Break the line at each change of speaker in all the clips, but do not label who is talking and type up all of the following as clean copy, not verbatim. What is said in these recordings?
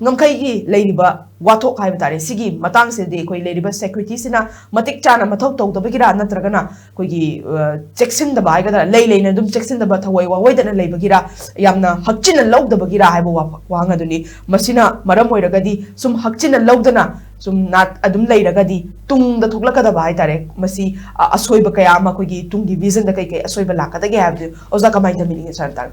Ngamkhei Ladiba Watok Hibatari, Sigi, Matang Sidi, Koi Ladiba Security Sina, Matik Chana, Matok, the Bagira, Natragana, Kogi, Jackson the Baga, Lay Lane, and Jackson the Batawa, wait and Labagira, Yamna, Hakchinda Low the Bagira, Habo Wangaduni, Masina, Maramoy Gadi, some Hakchinda Lowdana, some not Adum Lay Gadi, Tung the Tuglaka the Baitare, Masi, Asoy Bakayama, Kogi, Tungi Vision the Kake, Asoy Balaka, the Gab, Osaka Maita meaning in Santan.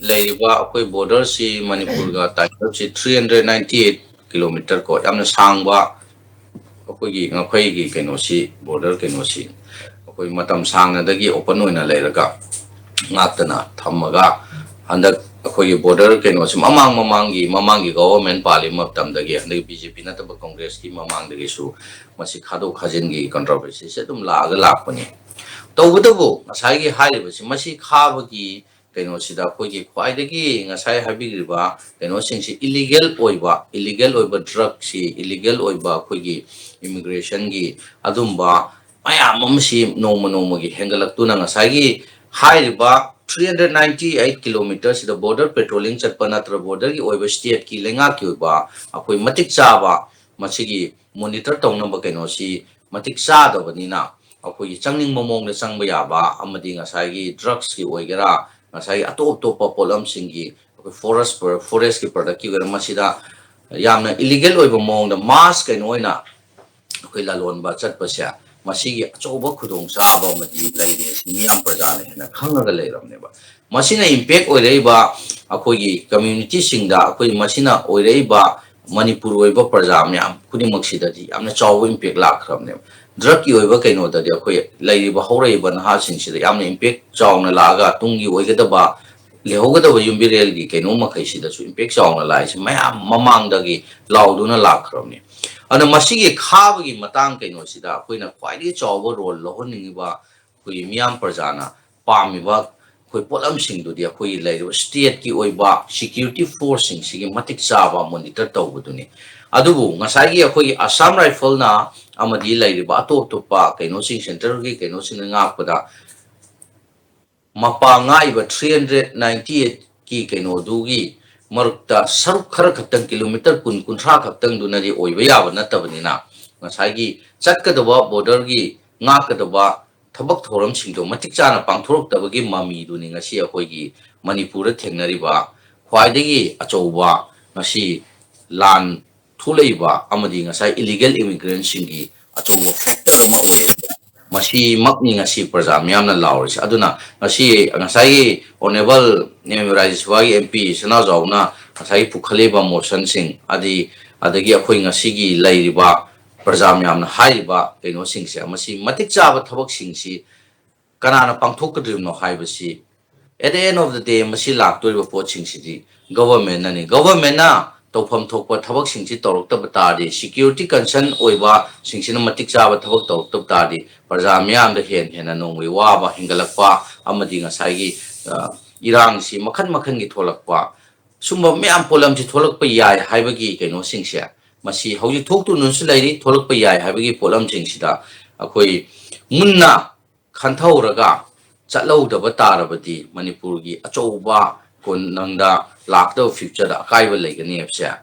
Loudriba border si Manipur ga title si 398 kilometer ko yamna sangba Ngamkhei gi keno si border keno si matam sangna dagi open oina leiraga ngatana thammaga handak border keno si mamangi government pali matam dagi handak BJP na taba congress ki mamang dagi su masi khado khajin gi controversy se dum laga lakpani tawbudabu ngasai gi hailiba si masi khabagi keno sida kogi khwaidagi ngasai habigriba keno singsi illegal oiba drug si illegal oiba kogi immigration gi adumba mayam amsi nomo gi hengalak-tuna ngasai gi hairiba 398 kilometers sida border patrolling chatpa natra border gi oiba state ki lenga ki oiba akoi matik chaba masigi monitor tawnaba keno si matik chadabanina akoi changning momong na changba yaba amadi ngasai gi drugs ki oigera ngasai atop polam singi forest ki product ki gara masida yamna illegal oiba mong da mass kai noina koi lalon ba chat pasya masigi achoba khudong chaba madi laide miyam prajane na khangaga leiramne ba masina impact oireiba akoi community singda akoi masina oireiba Manipur oiba praja myam khudimak sidadi amna chaw impact lakramne drug ki oiba kaino da de akoi lairiba horaiba na ha singsida yamna impact chawna laga tungi oigadaba lehogadaba yumbirel gi kaino makai sida su impact chawna lai si mayam mamang dagi lauduna lakramne ana masigi khabagi matang kaino sida koina khwaidi chawba role lohonningiba koi miyam prajana pamiba koi polam singdu dia koi lairiba state ki oiba security force sing sigi matik chaba monitor tawbuduni adubu ngasai gi akoi Assam rifle na amadi lairiba atop-topa kaino sing center gi kaino sing ngakpada mapa ngaiba 398 ki kaino dugi marukta saruk khara khatang kilometer kun kunthra khatang dunari oiba yaba natabanina ngasai gi chatkadaba border gi ngakadaba thabak thoram singdo matik chana pangthorok tabagi mami duni ngasi akoi gi Manipur thengnariba khwaidagi achouba ngasi lan thuleiba amadi ngasai illegal immigrant singi achouba factor ama oye masi makni ngasi praja myamna lawrisi aduna ngasi ngasai honorable Rajiswagi MP sana zawna ngasai pukhaleba motion sing adagi akoi ngasi gi lairiba praja myamna haiba kaino singse masi matik chaba thabak singsi kanana pangthokadrino haibasi at the end of the day masi laktoriba pot singsi government na tawpham thokpa thabak singsi torokta batadi security concern oiba singsina matik chaba thabak torokta batadi praja myam da hena nongwi waba hingalakpa amadi ngasai gi irang si makhan gi tholakpa sumba myam polam si tholakpa yai haibagi kaino singse masi hauji thoktu nunsu lairi tholakpa yai haibagi polam singsida akoi munna khanthawraga chatlaudaba tarabadi Manipur gi achouba kon nangda lakta future da kaiba legani apsa